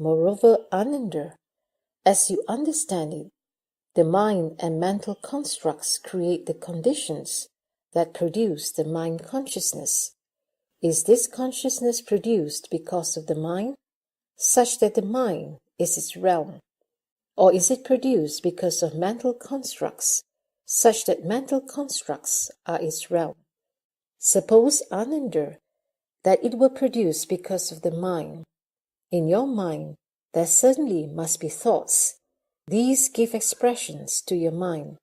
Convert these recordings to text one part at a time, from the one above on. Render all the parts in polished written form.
Moreover, Ananda, as you understand it, the mind and mental constructs create the conditions that produce the mind consciousness. Is this consciousness produced because of the mind, such that the mind is its realm? Or is it produced because of mental constructs, such that mental constructs are its realm? Suppose, Ananda, that it were produced because of the mind. In your mind, there certainly must be thoughts. These give expressions to your mind.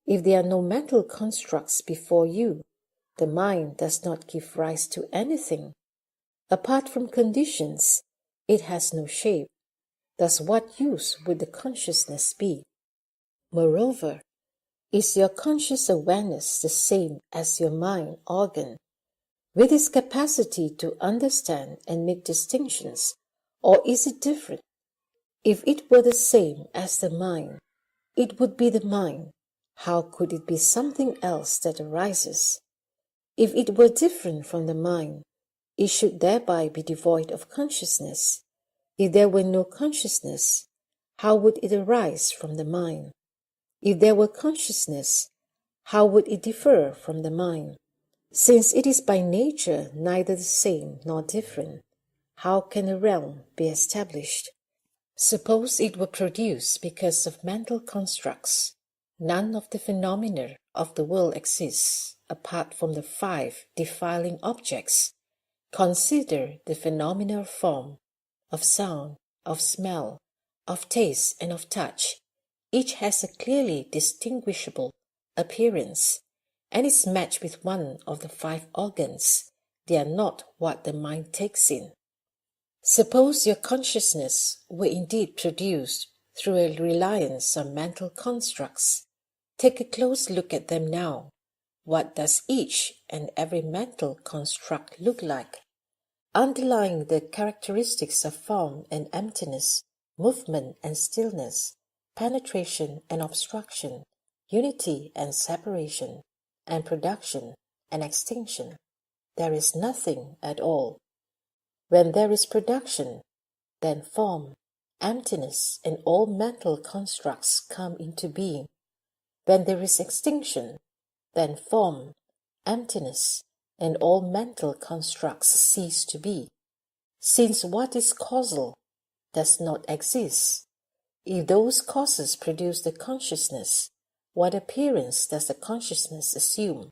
If there are no mental constructs before you, the mind does not give rise to anything. Apart from conditions, it has no shape. Thus, what use would the consciousness be? Moreover, is your conscious awareness the same as your mind organ, with its capacity to understand and make distinctions, or is it different? If it were the same as the mind, it would be the mind. How could it be something else that arises? If it were different from the mind, it should thereby be devoid of consciousness. If there were no consciousness, how would it arise from the mind? If there were consciousness, how would it differ from the mind? Since it is by nature neither the same nor different, how can a realm be established? Suppose it were produced because of mental constructs. None of the phenomena of the world exists apart from the 5 defiling objects. Consider the phenomena of form, of sound, of smell, of taste, and of touch. Each has a clearly distinguishable appearance, and is matched with one of the 5 organs. They are not what the mind takes in. Suppose your consciousness were indeed produced through a reliance on mental constructs. Take a close look at them now. What does each and every mental construct look like? Underlying the characteristics of form and emptiness, movement and stillness, penetration and obstruction, unity and separation, and production and extinction, there is nothing at all. When there is production, then form, emptiness, and all mental constructs come into being. When there is extinction, then form, emptiness, and all mental constructs cease to be. Since what is causal does not exist, if those causes produce the consciousness, what appearance does the consciousness assume?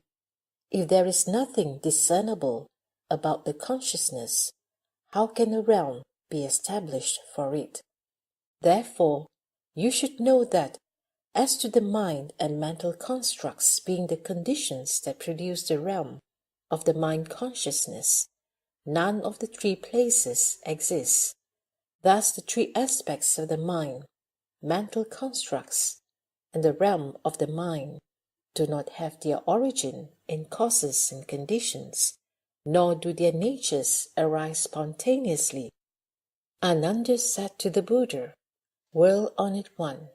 If there is nothing discernible about the consciousness, how can a realm be established for it? Therefore, you should know that, as to the mind and mental constructs being the conditions that produce the realm of the mind consciousness, none of the 3 places exists. Thus the 3 aspects of the mind, mental constructs, and the realm of the mind do not have their origin in causes and conditions, nor do their natures arise spontaneously. Ananda said to the Buddha, "Well Honored One,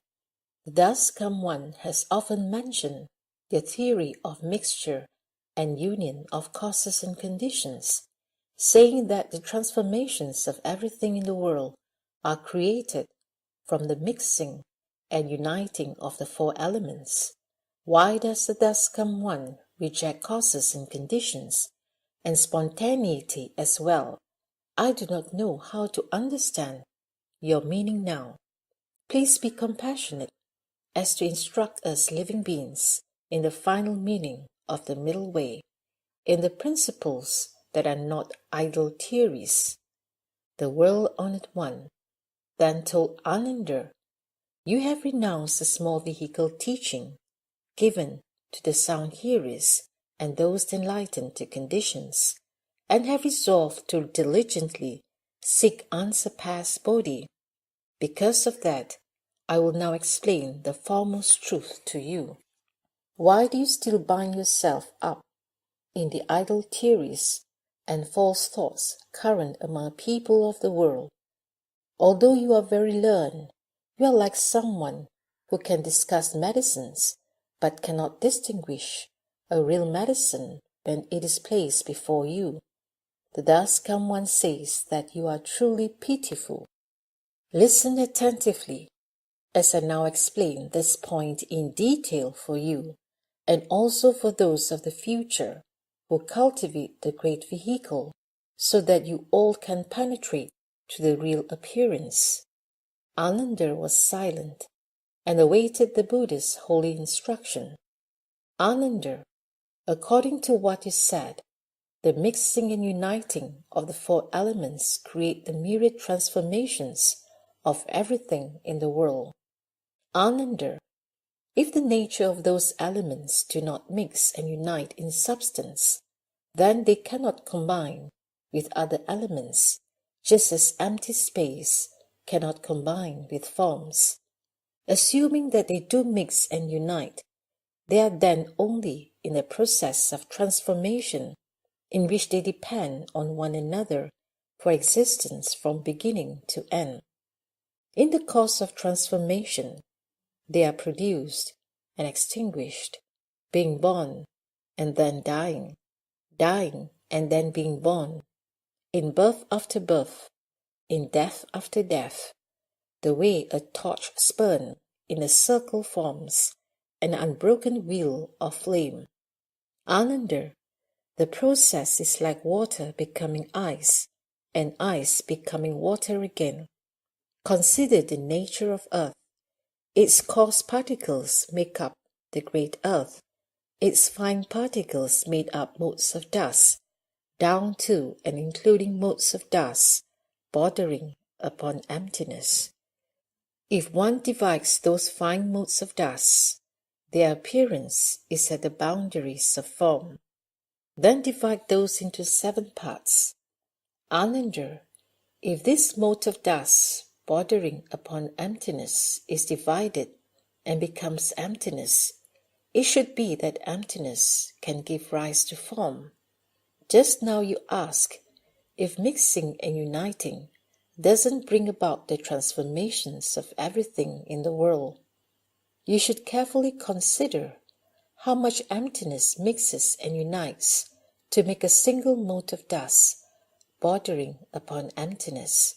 the thus come one has often mentioned the theory of mixture and union of causes and conditions, saying that the transformations of everything in the world are created from the mixing and uniting of the 4 elements. Why does the thus come one reject causes and conditions, and spontaneity as well? I do not know how to understand your meaning now. Please be compassionate as to instruct us living beings in the final meaning of the middle way, in the principles that are not idle theories." The World-Honored One then told Ananda, "You have renounced the small vehicle teaching given to the sound hearers and those enlightened to conditions, and have resolved to diligently seek unsurpassed Bodhi. Because of that, I will now explain the foremost truth to you. Why do you still bind yourself up in the idle theories and false thoughts current among people of the world? Although you are very learned, you are like someone who can discuss medicines but cannot distinguish a real medicine when it is placed before you. The thus come one says that you are truly pitiful. Listen attentively as I now explain this point in detail for you, and also for those of the future who cultivate the great vehicle, so that you all can penetrate to the real appearance. Ananda was silent and awaited the Buddha's holy instruction. Ananda, according to what is said, the mixing and uniting of the four elements create the myriad transformations of everything in the world. Ananda, if the nature of those elements do not mix and unite in substance, then they cannot combine with other elements, just as empty space cannot combine with forms. Assuming that they do mix and unite, they are then only in a process of transformation in which they depend on one another for existence from beginning to end. In the course of transformation, they are produced and extinguished, being born and then dying, dying and then being born, in birth after birth, in death after death, the way a torch spun in a circle forms an unbroken wheel of flame. Ananda, the process is like water becoming ice, and ice becoming water again. Consider the nature of earth. Its coarse particles make up the great earth. Its fine particles made up motes of dust, down to and including motes of dust, bordering upon emptiness. If one divides those fine motes of dust, their appearance is at the boundaries of form. Then divide those into 7 parts. Ananda, if this mote of dust bordering upon emptiness is divided and becomes emptiness, it should be that emptiness can give rise to form. Just now you ask if mixing and uniting doesn't bring about the transformations of everything in the world. You should carefully consider how much emptiness mixes and unites to make a single mote of dust bordering upon emptiness,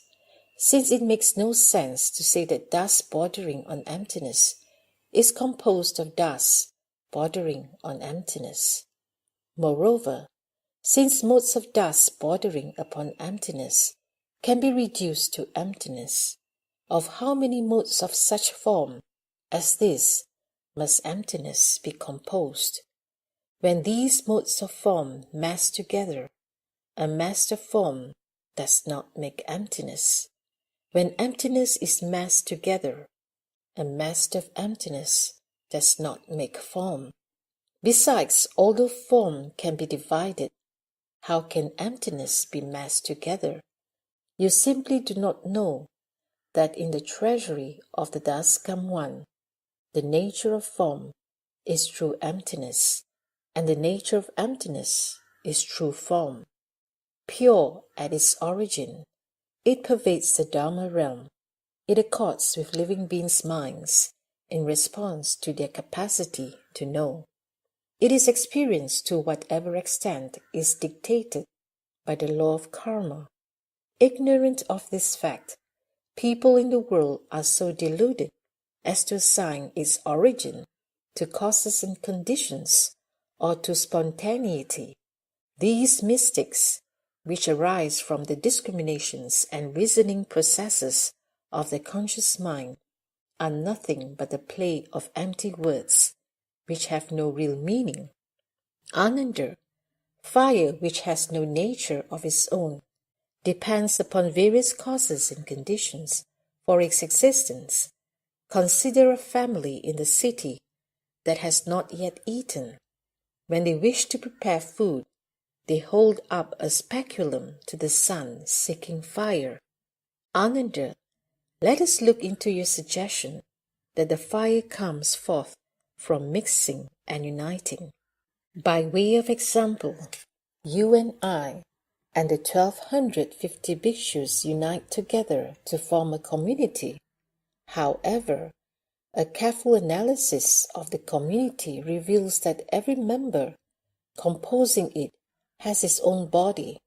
since it makes no sense to say that dust bordering on emptiness is composed of dust bordering on emptiness. Moreover, since motes of dust bordering upon emptiness can be reduced to emptiness, of how many motes of such form as this must emptiness be composed? When these motes of form mass together, a mass of form does not make emptiness. When emptiness is massed together, a mass of emptiness does not make form. Besides, although form can be divided, how can emptiness be massed together? You simply do not know that in the treasury of the dust come one, the nature of form is true emptiness, and the nature of emptiness is true form. Pure at its origin, it pervades the Dharma realm. It accords with living beings' minds in response to their capacity to know. It is experienced to whatever extent is dictated by the law of karma. Ignorant of this fact, people in the world are so deluded as to assign its origin to causes and conditions or to spontaneity. These mystics, which arise from the discriminations and reasoning processes of the conscious mind, are nothing but the play of empty words, which have no real meaning. Ananda, fire which has no nature of its own, depends upon various causes and conditions for its existence. Consider a family in the city that has not yet eaten. When they wish to prepare food, they hold up a speculum to the sun seeking fire. Ananda, let us look into your suggestion that the fire comes forth from mixing and uniting. By way of example, you and I and the 1250 bhikshus unite together to form a community. However, a careful analysis of the community reveals that every member composing it has its own body,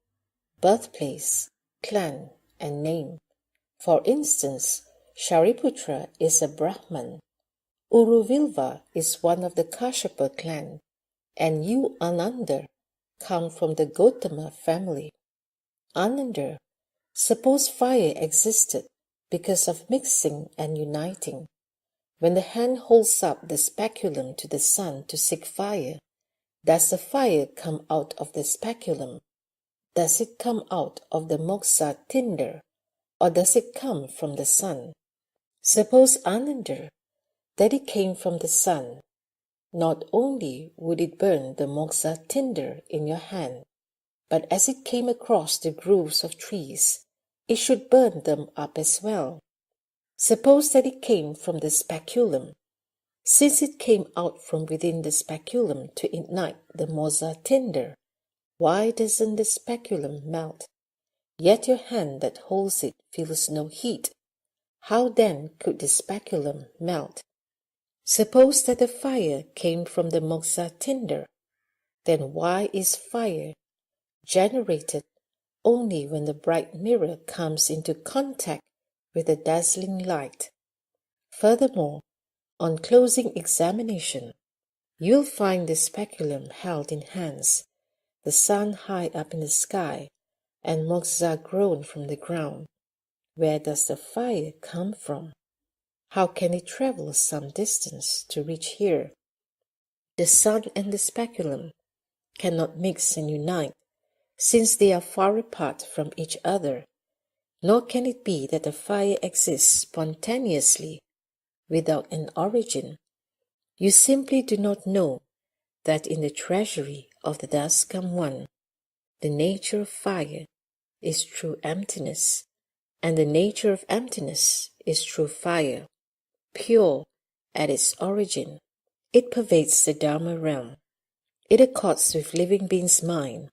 birthplace, clan, and name. For instance, Shariputra is a Brahman, Uruvilva is one of the Kashyapa clan, and you, Ananda, come from the Gautama family. Ananda, suppose fire existed because of mixing and uniting. When the hand holds up the speculum to the sun to seek fire, does the fire come out of the speculum? Does it come out of the moksha tinder, or does it come from the sun? Suppose, Ananda, that it came from the sun. Not only would it burn the moksha tinder in your hand, but as it came across the grooves of trees, it should burn them up as well. Suppose that it came from the speculum. Since it came out from within the speculum to ignite the moksha tinder, why doesn't the speculum melt? Yet your hand that holds it feels no heat. How then could the speculum melt? Suppose that the fire came from the moksha tinder, then why is fire generated only when the bright mirror comes into contact with the dazzling light? Furthermore, on closing examination, you'll find the speculum held in hands, the sun high up in the sky, and moksha grown from the ground. Where does the fire come from? How can it travel some distance to reach here? The sun and the speculum cannot mix and unite, since they are far apart from each other, nor can it be that the fire exists spontaneously without an origin. You simply do not know that in the treasury of the Daskam One, the nature of fire is true emptiness, and the nature of emptiness is true fire, pure at its origin. It pervades the Dharma realm. It accords with living beings' mind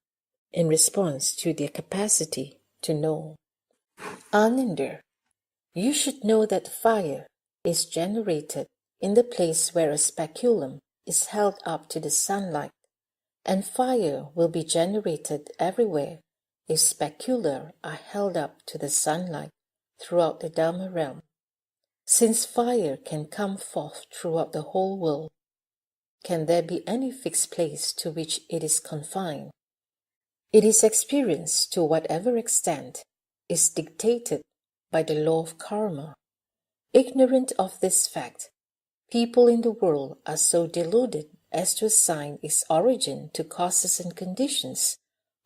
in response to their capacity to know. Ananda, you should know that fire is generated in the place where a speculum is held up to the sunlight, and fire will be generated everywhere if specula are held up to the sunlight throughout the Dharma realm. Since fire can come forth throughout the whole world, can there be any fixed place to which it is confined? It is experienced to whatever extent is dictated by the law of karma. Ignorant of this fact, people in the world are so deluded as to assign its origin to causes and conditions,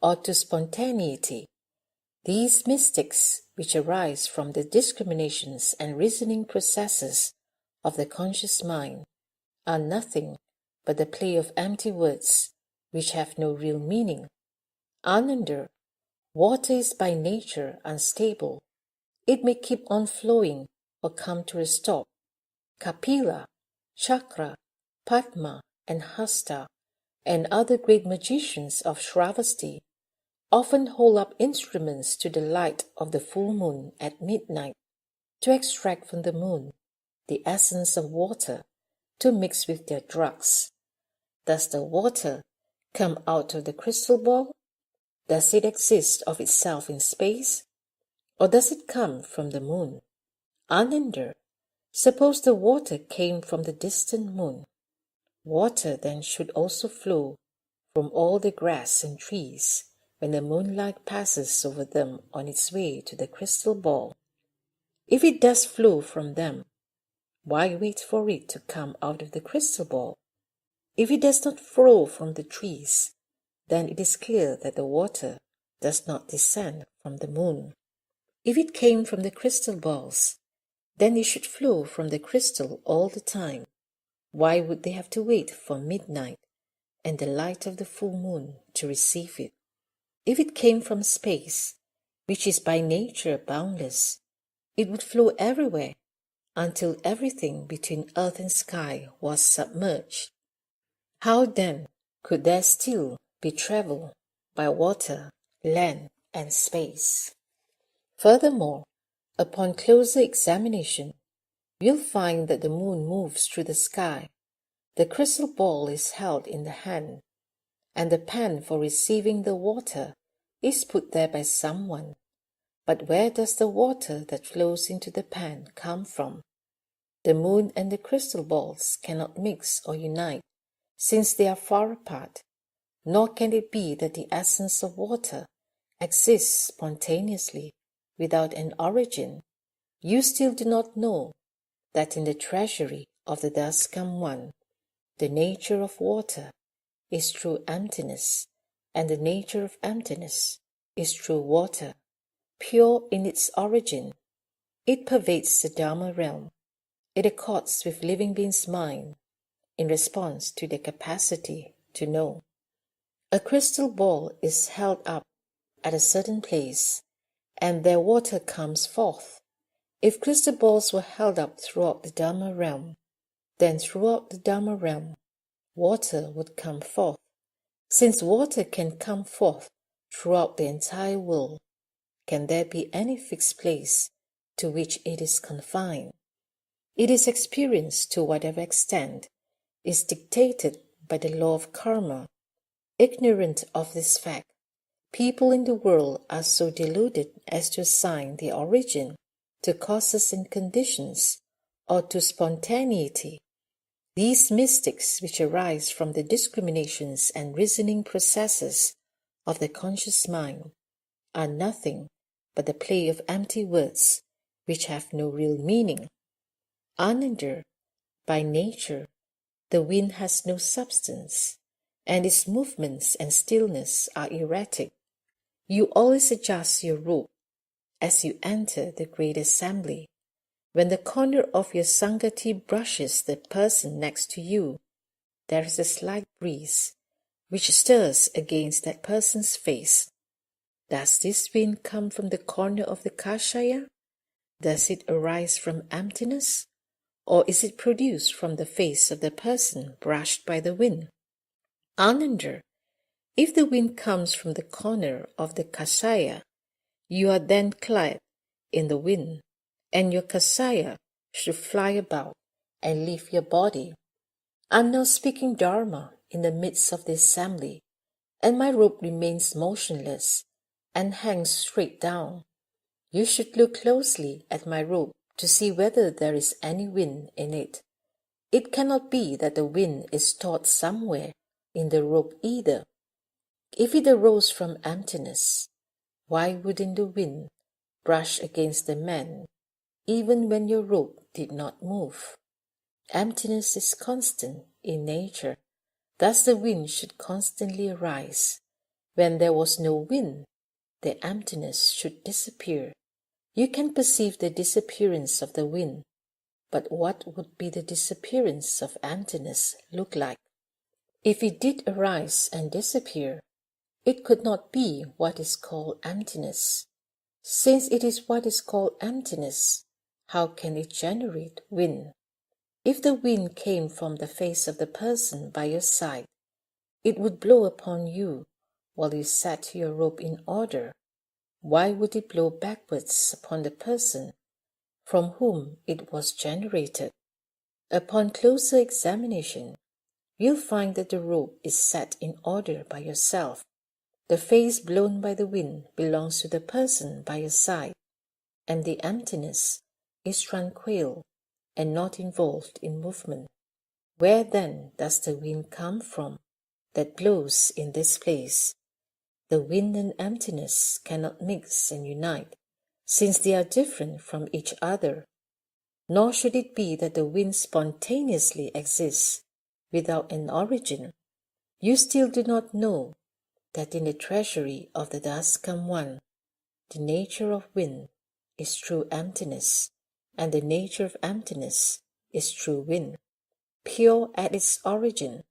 or to spontaneity. These mystics, which arise from the discriminations and reasoning processes of the conscious mind, are nothing but the play of empty words which have no real meaning. Ananda, water is by nature unstable. It may keep on flowing or come to a stop. Kapila, Chakra, Padma, and Hasta, and other great magicians of Shravasti often hold up instruments to the light of the full moon at midnight to extract from the moon the essence of water to mix with their drugs. Does the water come out of the crystal ball? Does it exist of itself in space? Or does it come from the moon? Ananda, suppose the water came from the distant moon. Water then should also flow from all the grass and trees when the moonlight passes over them on its way to the crystal ball. If it does flow from them, why wait for it to come out of the crystal ball? If it does not flow from the trees, then it is clear that the water does not descend from the moon. If it came from the crystal balls, then it should flow from the crystal all the time. Why would they have to wait for midnight and the light of the full moon to receive it? If it came from space, which is by nature boundless, it would flow everywhere until everything between earth and sky was submerged. How then could there still be travel by water, land, and space? Furthermore, upon closer examination, you'll find that the moon moves through the sky. The crystal ball is held in the hand, and the pan for receiving the water is put there by someone. But where does the water that flows into the pan come from? The moon and the crystal balls cannot mix or unite, since they are far apart, nor can it be that the essence of water exists spontaneously without an origin. You still do not know that in the treasury of the thus come one, the nature of water is true emptiness, and the nature of emptiness is true water, pure in its origin. It pervades the Dharma realm. It accords with living beings' mind in response to their capacity to know. A crystal ball is held up at a certain place, and their water comes forth. If crystal balls were held up throughout the Dharma realm, then throughout the Dharma realm, water would come forth. Since water can come forth throughout the entire world, can there be any fixed place to which it is confined? It is experienced to whatever extent is dictated by the law of karma. Ignorant of this fact, people in the world are so deluded as to assign their origin to causes and conditions, or to spontaneity. These mystics, which arise from the discriminations and reasoning processes of the conscious mind, are nothing but the play of empty words which have no real meaning. Ananda, by nature, the wind has no substance, and its movements and stillness are erratic. You always adjust your robe as you enter the great assembly. When the corner of your sangati brushes the person next to you, there is a slight breeze which stirs against that person's face. Does this wind come from the corner of the kashaya? Does it arise from emptiness? Or is it produced from the face of the person brushed by the wind? Ananda, if the wind comes from the corner of the kashaya, you are then clad in the wind, and your kashaya should fly about and leave your body. I am now speaking Dharma in the midst of the assembly, and my robe remains motionless and hangs straight down. You should look closely at my robe to see whether there is any wind in it. It cannot be that the wind is stored somewhere in the robe either. If it arose from emptiness, why wouldn't the wind brush against the man even when your robe did not move? Emptiness is constant in nature, thus the wind should constantly arise. When there was no wind, the emptiness should disappear. You can perceive the disappearance of the wind, but what would be the disappearance of emptiness look like? If it did arise and disappear, it could not be what is called emptiness. Since it is what is called emptiness, how can it generate wind? If the wind came from the face of the person by your side, it would blow upon you while you set your robe in order. Why would it blow backwards upon the person from whom it was generated? Upon closer examination, you'll find that the robe is set in order by yourself. The face blown by the wind belongs to the person by your side, and the emptiness is tranquil and not involved in movement. Where then does the wind come from that blows in this place? The wind and emptiness cannot mix and unite, since they are different from each other. Nor should it be that the wind spontaneously exists without an origin. You still do not know that in the treasury of the thus come one, the nature of wind is true emptiness, and the nature of emptiness is true wind. Pure at its origin,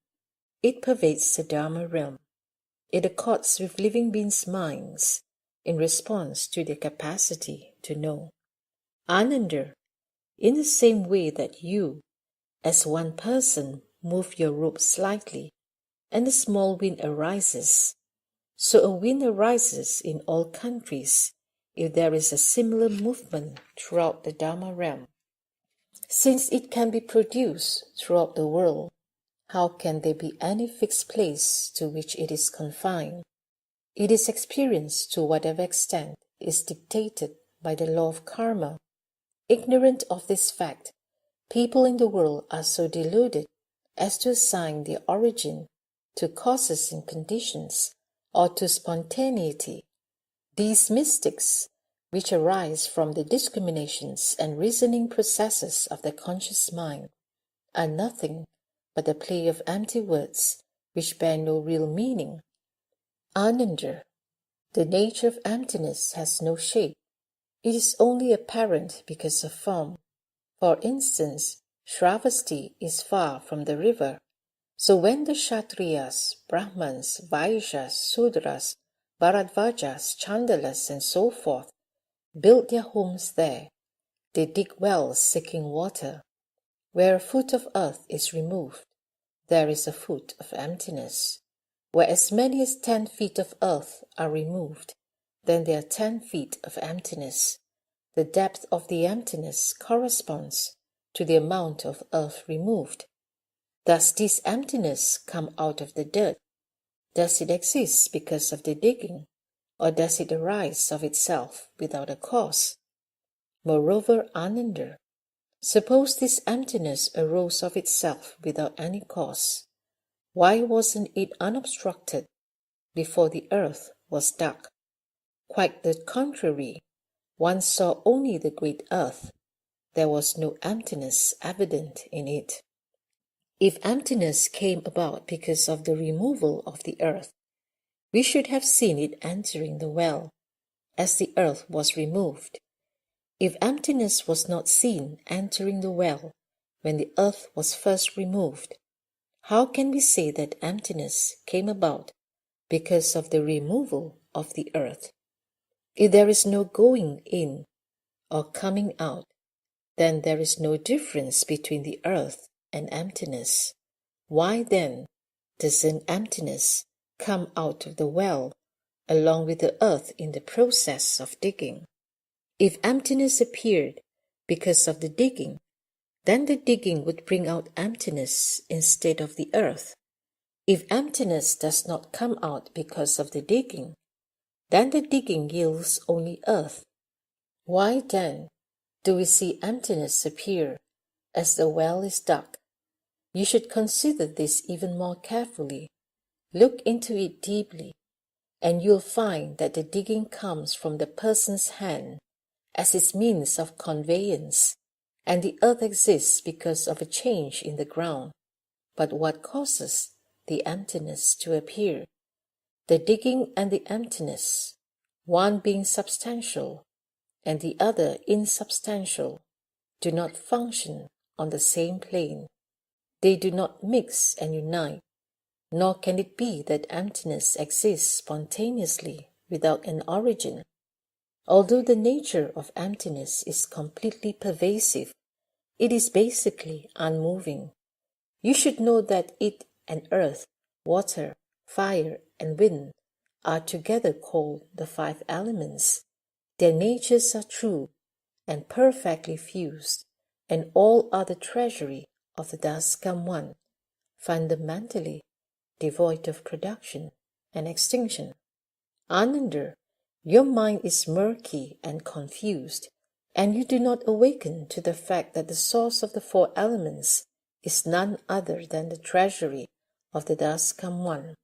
it pervades the Dharma realm. It accords with living beings' minds in response to their capacity to know. Ananda, in the same way that you, as one person, move your robe slightly, and a small wind arises, so a wind arises in all countries if there is a similar movement throughout the Dharma realm. Since it can be produced throughout the world, how can there be any fixed place to which it is confined? It is experienced to whatever extent is dictated by the law of karma. Ignorant of this fact, people in the world are so deluded as to assign their origin to causes and conditions or to spontaneity. These mystics, which arise from the discriminations and reasoning processes of the conscious mind, are nothing but the play of empty words which bear no real meaning. Ananda, the nature of emptiness has no shape. It is only apparent because of form. For instance, Shravasti is far from the river. So when the Kshatriyas, Brahmans, Vaishyas, Sudras, Bharadvajas, Chandalas, and so forth build their homes there, they dig wells seeking water. Where a foot of earth is removed, there is a foot of emptiness. Where as many as 10 feet of earth are removed, then there are 10 feet of emptiness. The depth of the emptiness corresponds to the amount of earth removed. Does this emptiness come out of the dirt? Does it exist because of the digging, or does it arise of itself without a cause? Moreover, Ananda, suppose this emptiness arose of itself without any cause. Why wasn't it unobstructed before the earth was dug? Quite the contrary. One saw only the great earth. There was no emptiness evident in it. If emptiness came about because of the removal of the earth, we should have seen it entering the well, as the earth was removed. If emptiness was not seen entering the well when the earth was first removed, how can we say that emptiness came about because of the removal of the earth? If there is no going in or coming out, then there is no difference between the earth and emptiness. Why then doesn't emptiness come out of the well along with the earth in the process of digging? If emptiness appeared because of the digging, then the digging would bring out emptiness instead of the earth. If emptiness does not come out because of the digging, then the digging yields only earth. Why then do we see emptiness appear as the well is dug? You should consider this even more carefully. Look into it deeply, and you'll find that the digging comes from the person's hand as its means of conveyance, and the earth exists because of a change in the ground. But what causes the emptiness to appear? The digging and the emptiness, one being substantial and the other insubstantial, do not function on the same plane. They do not mix and unite, nor can it be that emptiness exists spontaneously without an origin. Although the nature of emptiness is completely pervasive, it is basically unmoving. You should know that it and earth, water, fire, and wind are together called the 5 elements. Their natures are true and perfectly fused, and all are the treasury of the Daskam One, fundamentally devoid of production and extinction. Ananda, your mind is murky and confused, and you do not awaken to the fact that the source of the 4 elements is none other than the treasury of the Daskam One.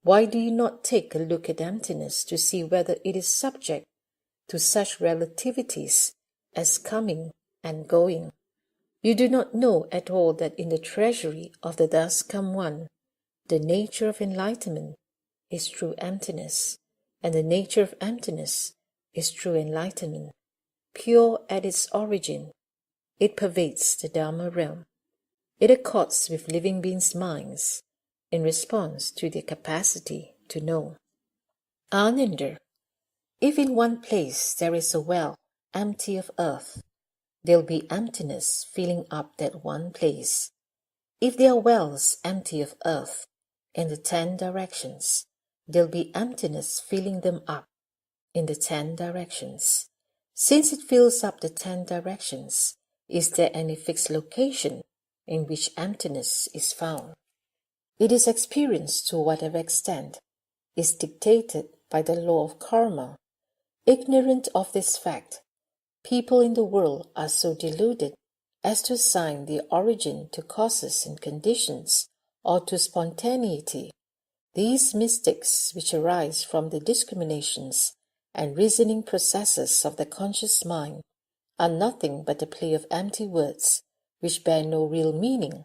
Why do you not take a look at emptiness to see whether it is subject to such relativities as coming and going? You do not know at all that in the treasury of the Daskam One, the nature of enlightenment is true emptiness, and the nature of emptiness is true enlightenment. Pure at its origin, it pervades the Dharma realm. It accords with living beings' minds in response to their capacity to know. Ananda, if in one place there is a well empty of earth, there'll be emptiness filling up that one place. If there are wells empty of earth in the 10 directions, there'll be emptiness filling them up in the 10 directions. Since it fills up the 10 directions, is there any fixed location in which emptiness is found? It is experienced to whatever extent is dictated by the law of karma. Ignorant of this fact, people in the world are so deluded as to assign their origin to causes and conditions or to spontaneity. These mystics, which arise from the discriminations and reasoning processes of the conscious mind, are nothing but a play of empty words, which bear no real meaning,